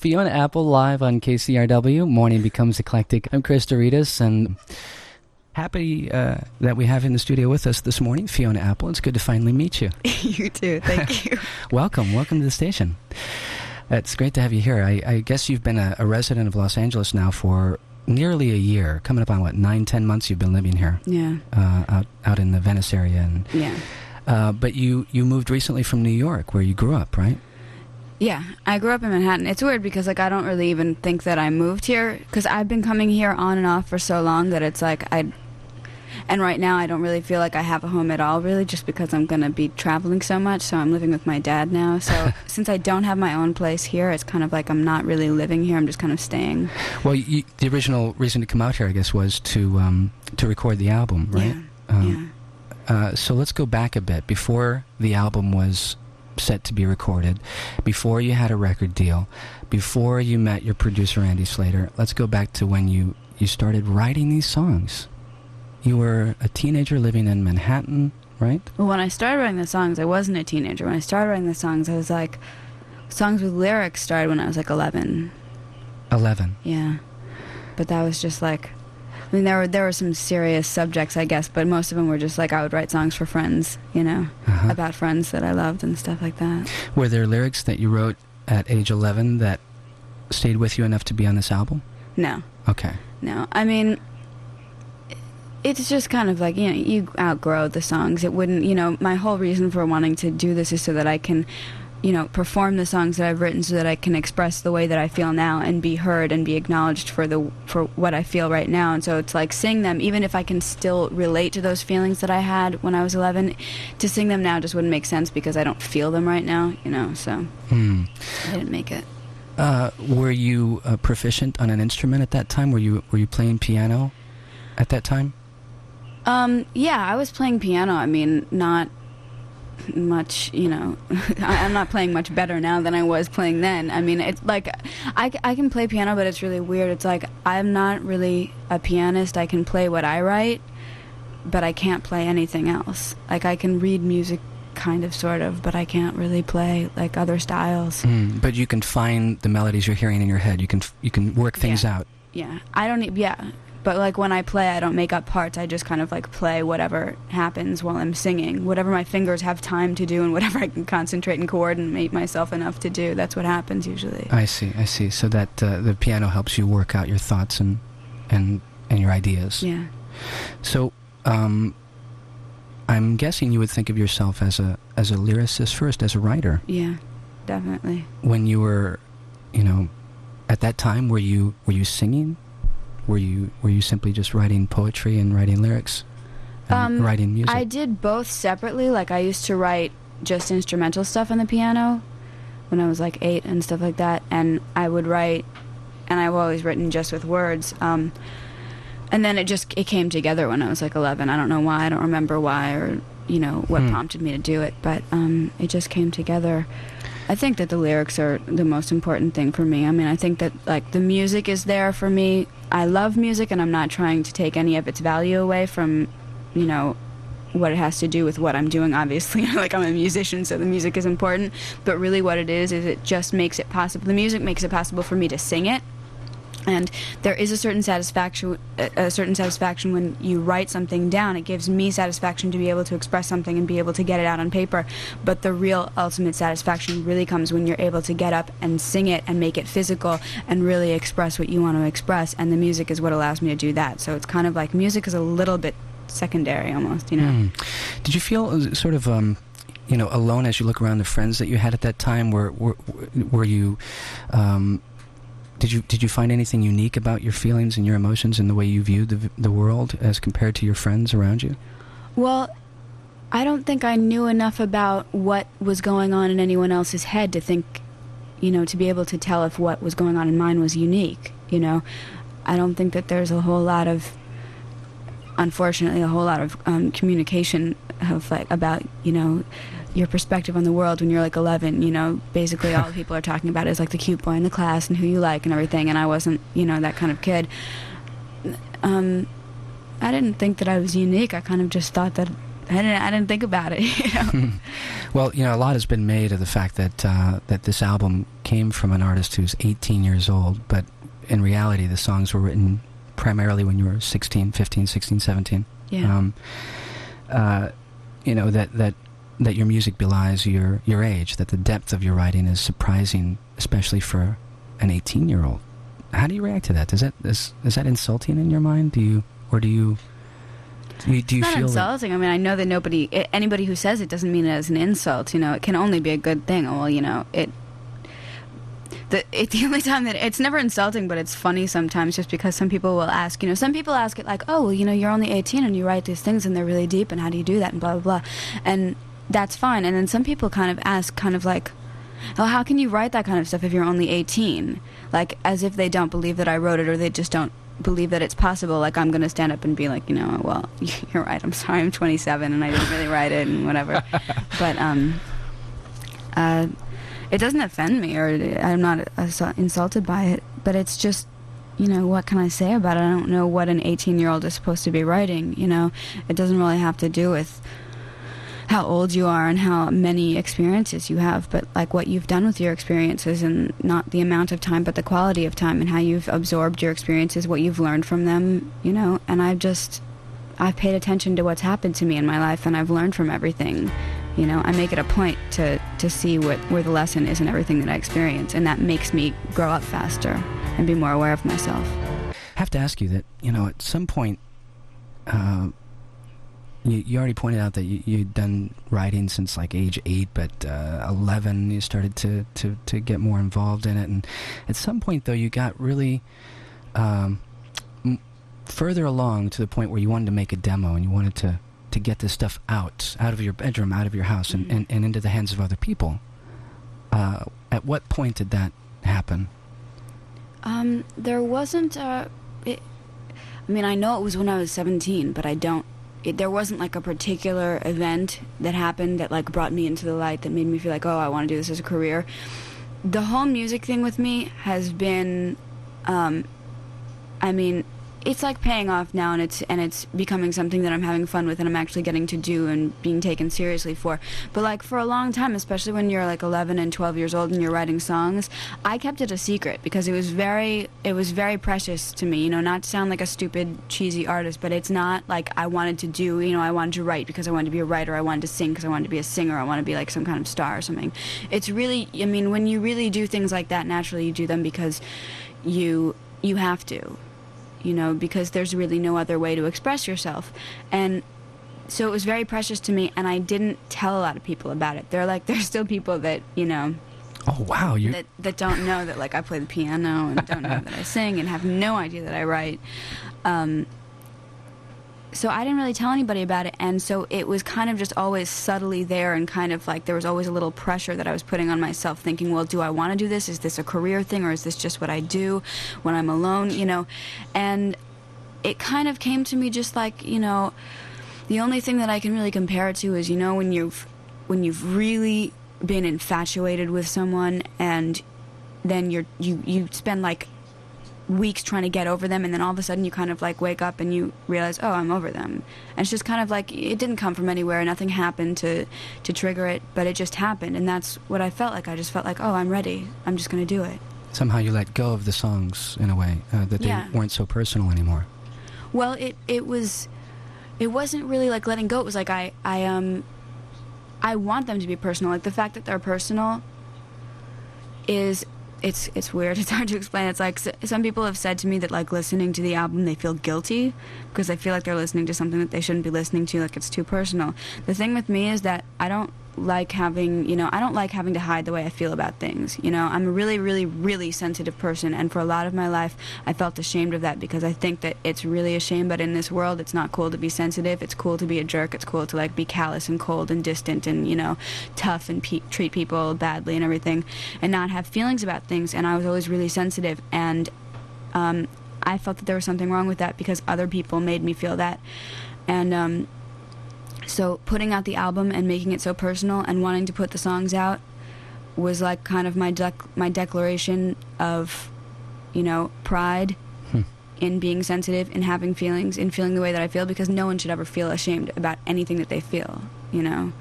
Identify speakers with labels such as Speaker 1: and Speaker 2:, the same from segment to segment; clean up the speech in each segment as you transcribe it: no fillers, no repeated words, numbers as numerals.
Speaker 1: Fiona Apple live on KCRW. Morning Becomes Eclectic. I'm Chris Douridas, and happy that we have in the studio with us this morning Fiona Apple. It's good to finally meet you.
Speaker 2: You too. Thank you.
Speaker 1: Welcome to the station. It's great to have you here. I guess you've been a resident of Los Angeles now for nearly a year. Coming up on, 9-10 months you've been living here?
Speaker 2: Yeah.
Speaker 1: Out in the Venice area. And,
Speaker 2: yeah.
Speaker 1: But you moved recently from New York, where you grew up, right?
Speaker 2: Yeah, I grew up in Manhattan. It's weird because, I don't really even think that I moved here, because I've been coming here on and off for so long that it's and right now I don't really feel like I have a home at all, really, just because I'm going to be traveling so much, so I'm living with my dad now. So since I don't have my own place here, it's kind of like I'm not really living here, I'm just kind of staying.
Speaker 1: Well, the original reason to come out here, I guess, was to record the album, right?
Speaker 2: Yeah.
Speaker 1: So let's go back a bit. Before the album was set to be recorded, before you had a record deal, before you met your producer Andy Slater, let's go back to when you started writing these songs. You were a teenager living in Manhattan, right?
Speaker 2: Well, when I started writing the songs, I wasn't a teenager. When I started writing the songs, I was songs with lyrics started when I was 11. 11? Yeah. But that was just there were some serious subjects, I guess, but most of them were just I would write songs for friends, about friends that I loved and stuff like that.
Speaker 1: Were there lyrics that you wrote at age 11 that stayed with you enough to be on this album?
Speaker 2: No.
Speaker 1: Okay.
Speaker 2: No. I mean, it's just kind of you outgrow the songs. It wouldn't, my whole reason for wanting to do this is so that I can perform the songs that I've written, so that I can express the way that I feel now and be heard and be acknowledged for what I feel right now. And so it's sing them, even if I can still relate to those feelings that I had when I was 11, to sing them now just wouldn't make sense because I don't feel them right now, so I didn't make it.
Speaker 1: Were you proficient on an instrument at that time? Were you playing piano at that time?
Speaker 2: Yeah, I was playing piano. I mean, not much, I'm not playing much better now than I was playing then. I mean, it's I can play piano, but it's really weird. It's I'm not really a pianist. I can play what I write, but I can't play anything else. I can read music kind of, sort of, but I can't really play other styles.
Speaker 1: But you can find the melodies you're hearing in your head. You can work things out.
Speaker 2: Yeah, I don't but when I play, I don't make up parts. I just kind of play whatever happens while I'm singing. Whatever my fingers have time to do and whatever I can concentrate and coordinate myself enough to do, that's what happens usually.
Speaker 1: I see. So that the piano helps you work out your thoughts and your ideas.
Speaker 2: Yeah.
Speaker 1: So I'm guessing you would think of yourself as a lyricist first, as a writer.
Speaker 2: Yeah, definitely.
Speaker 1: When you were, at that time, were you singing? Were you simply just writing poetry and writing lyrics and writing music?
Speaker 2: I did both separately. I used to write just instrumental stuff on the piano when I was 8 and stuff like that, and I would write, and I've always written just with words. And then it came together when I was 11. I don't know why. I don't remember why or what prompted me to do it, but it just came together. I think that the lyrics are the most important thing for me. I mean, I think that the music is there for me. I love music, and I'm not trying to take any of its value away from, what it has to do with what I'm doing, obviously. I'm a musician, so the music is important. But really what it is it just makes it possible. The music makes it possible for me to sing it. And there is a certain satisfaction when you write something down. It gives me satisfaction to be able to express something and be able to get it out on paper. But the real ultimate satisfaction really comes when you're able to get up and sing it and make it physical and really express what you want to express. And the music is what allows me to do that. So it's kind of music is a little bit secondary almost,
Speaker 1: Did you feel sort of alone as you look around the friends that you had at that time? Were you Did you find anything unique about your feelings and your emotions and the way you viewed the world as compared to your friends around you?
Speaker 2: Well, I don't think I knew enough about what was going on in anyone else's head to think, to be able to tell if what was going on in mine was unique, I don't think that there's unfortunately, a whole lot of communication of, about, your perspective on the world when you're 11. Basically all people are talking about is the cute boy in the class and who you like and everything, and I wasn't that kind of kid. I didn't think that I was unique. I kind of just thought that I didn't think about it, you know.
Speaker 1: Well, you know, a lot has been made of the fact that that this album came from an artist who's 18 years old, but in reality the songs were written primarily when you were 16, 15, 16, 17.
Speaker 2: Yeah.
Speaker 1: You know, that your music belies your age, that the depth of your writing is surprising, especially for an 18-year-old. How do you react to that? Is that insulting in your mind? Do you
Speaker 2: It's not
Speaker 1: feel
Speaker 2: insulting. I mean, I know that anybody who says it doesn't mean it as an insult. You know, it can only be a good thing. Well, you know, the only time that it's never insulting, but it's funny sometimes, just because some people will ask. You know, some people ask it like, "Oh, well, you know, you're only 18 and you write these things and they're really deep, and how do you do that?" and blah blah blah, and that's fine. And then some people kind of ask, kind of like, "Oh, how can you write that kind of stuff if you're only 18?" Like, as if they don't believe that I wrote it, or they just don't believe that it's possible. Like, I'm going to stand up and be like, you know, well, you're right, I'm sorry, I'm 27 and I didn't really write it and whatever. But it doesn't offend me, or I'm not insulted by it, but it's just, you know, what can I say about it? I don't know what an 18-year-old is supposed to be writing, you know. It doesn't really have to do with how old you are and how many experiences you have, but like what you've done with your experiences, and not the amount of time but the quality of time, and how you've absorbed your experiences, what you've learned from them, you know. And I've paid attention to what's happened to me in my life, and I've learned from everything, you know. I make it a point to see where the lesson is in everything that I experience, and that makes me grow up faster and be more aware of myself.
Speaker 1: I have to ask you that, you know, at some point, you already pointed out that you'd done writing since like age 8, but 11 you started to get more involved in it, and at some point though you got really further along to the point where you wanted to make a demo, and you wanted to get this stuff out of your bedroom, out of your house, and into the hands of other people. At what point did that happen?
Speaker 2: There wasn't I mean, I know it was when I was 17, but there wasn't like a particular event that happened that like brought me into the light, that made me feel like, oh, I want to do this as a career. The whole music thing with me has been, I mean, it's like paying off now, and it's becoming something that I'm having fun with, and I'm actually getting to do and being taken seriously for. But like for a long time, especially when you're like 11 and 12 years old and you're writing songs, I kept it a secret because it was very precious to me, you know, not to sound like a stupid cheesy artist, but it's not like I wanted to do, you know, I wanted to write because I wanted to be a writer, I wanted to sing because I wanted to be a singer, I wanted to be like some kind of star or something. It's really, I mean, when you really do things like that, naturally you do them because you have to, you know, because there's really no other way to express yourself. And so it was very precious to me, and I didn't tell a lot of people about it. There's still people that, you know,
Speaker 1: oh wow,
Speaker 2: that don't know that like I play the piano, and don't know that I sing, and have no idea that I write. So I didn't really tell anybody about it, and so it was kind of just always subtly there, and kind of like there was always a little pressure that I was putting on myself, thinking, well, do I want to do this? Is this a career thing, or is this just what I do when I'm alone, you know? And it kind of came to me just like, you know, the only thing that I can really compare it to is, you know, when you've really been infatuated with someone, and then you spend like weeks trying to get over them, and then all of a sudden you kind of like wake up and you realize, oh, I'm over them. And it's just kind of like, it didn't come from anywhere, nothing happened to trigger it, but it just happened, and that's what I felt like. I just felt like, oh, I'm ready, I'm just going to do it. Somehow
Speaker 1: you let go of the songs in a way, that they weren't so personal anymore.
Speaker 2: Well, it wasn't really like letting go. It was like I want them to be personal. Like the fact that they're personal is, it's weird. It's hard to explain. It's like some people have said to me that like listening to the album they feel guilty because they feel like they're listening to something that they shouldn't be listening to, like it's too personal. The thing with me is that I don't like having to hide the way I feel about things. You know, I'm a really, really, really sensitive person, and for a lot of my life I felt ashamed of that because I think that it's really a shame, but in this world it's not cool to be sensitive. It's cool to be a jerk. It's cool to like be callous and cold and distant and, you know, tough and treat people badly and everything, and not have feelings about things. And I was always really sensitive, and I felt that there was something wrong with that because other people made me feel that. And so putting out the album and making it so personal and wanting to put the songs out was like kind of my declaration of, you know, pride in being sensitive, in having feelings, in feeling the way that I feel, because no one should ever feel ashamed about anything that they feel, you know?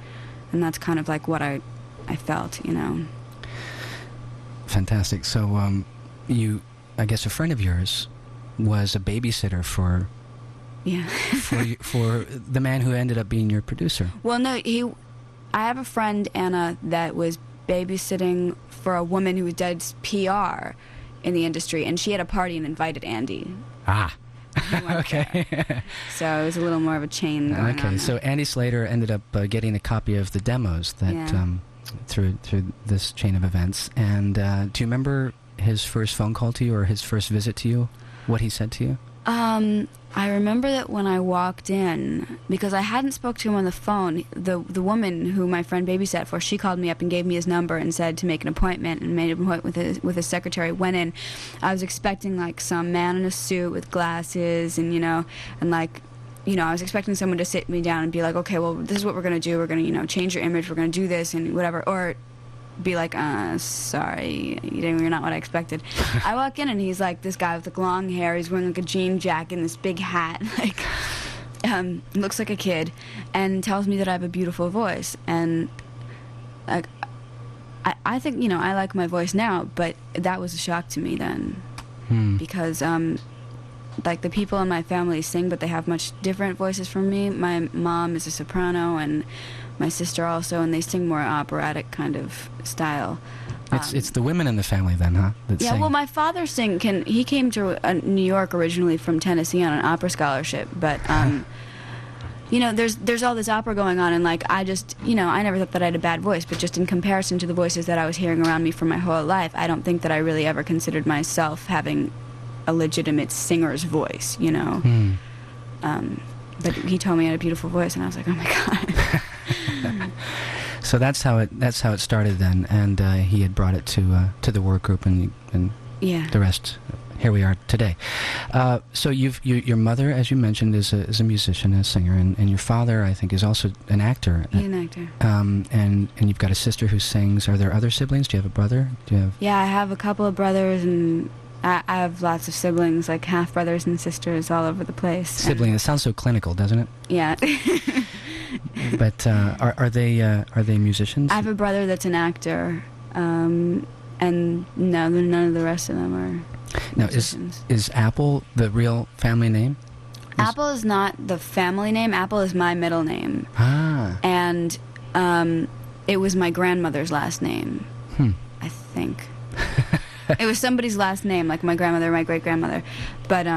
Speaker 2: And that's kind of like what I felt, you know?
Speaker 1: Fantastic. So, I guess a friend of yours was a babysitter for...
Speaker 2: Yeah.
Speaker 1: for the man who ended up being your producer.
Speaker 2: Well, no, I have a friend, Anna, that was babysitting for a woman who does PR in the industry, and she had a party and invited Andy.
Speaker 1: Ah. Okay.
Speaker 2: So it was a little more of a chain going on.
Speaker 1: Okay, so Andy Slater ended up getting a copy of the demos that through this chain of events. And do you remember his first phone call to you or his first visit to you? What he said to you?
Speaker 2: I remember that when I walked in, because I hadn't spoke to him on the phone, the woman who my friend babysat for, she called me up and gave me his number and said to make an appointment, and made an appointment with his secretary. Went in, I was expecting like some man in a suit with glasses, and I was expecting someone to sit me down and be like, okay, well, this is what we're gonna do. We're gonna change your image. We're gonna do this and whatever, or be like, sorry, you're not what I expected. I walk in and he's like this guy with the long hair. He's wearing like a jean jacket and this big hat, like looks like a kid, and tells me that I have a beautiful voice. And like, I think I like my voice now, but that was a shock to me then, because like the people in my family sing, but they have much different voices from me. My mom is a soprano, and my sister also, and they sing more operatic kind of style.
Speaker 1: It's the women in the family then, huh? That sing.
Speaker 2: Well, my father he came to New York originally from Tennessee on an opera scholarship, but there's all this opera going on, and like I just I never thought that I had a bad voice, but just in comparison to the voices that I was hearing around me for my whole life, I don't think that I really ever considered myself having a legitimate singer's voice, but he told me I had a beautiful voice, and I was like, oh my god.
Speaker 1: So that's how it started then, and he had brought it to the work group, and the rest. Here we are today. So your mother, as you mentioned, is a musician, a singer, and your father, I think, is also an actor.
Speaker 2: He's an actor.
Speaker 1: And you've got a sister who sings. Are there other siblings? Do you have a brother?
Speaker 2: Yeah, I have a couple of brothers, and I have lots of siblings, like half brothers and sisters all over the place.
Speaker 1: Sibling. It sounds so clinical, doesn't it?
Speaker 2: Yeah.
Speaker 1: But are they musicians?
Speaker 2: I have a brother that's an actor, and no, none of the rest of them are musicians.
Speaker 1: Is Apple the real family name?
Speaker 2: Apple is not the family name. Apple is my middle name.
Speaker 1: Ah.
Speaker 2: And it was my grandmother's last name, I think. It was somebody's last name, like my grandmother, my great-grandmother. But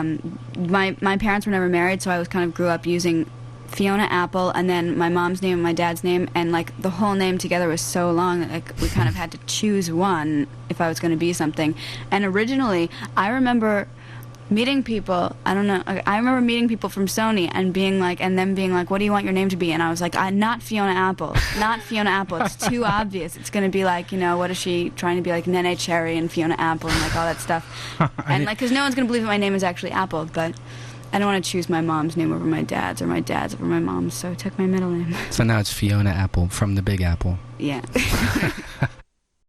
Speaker 2: my parents were never married, so I kind of grew up using Fiona Apple, and then my mom's name and my dad's name, and like the whole name together was so long that like we kind of had to choose one if I was going to be something. And originally, I remember meeting people. I remember meeting people from Sony and being like, and them being like, "What do you want your name to be?" And I was like, "Not Fiona Apple, not Fiona Apple. It's too obvious. It's going to be like, what is she trying to be like, Nene Cherry and Fiona Apple and like all that stuff." And like, because no one's going to believe that my name is actually Apple, but I don't want to choose my mom's name over my dad's, or my dad's over my mom's, so I took my middle name.
Speaker 1: So now it's Fiona Apple from the Big Apple.
Speaker 2: Yeah.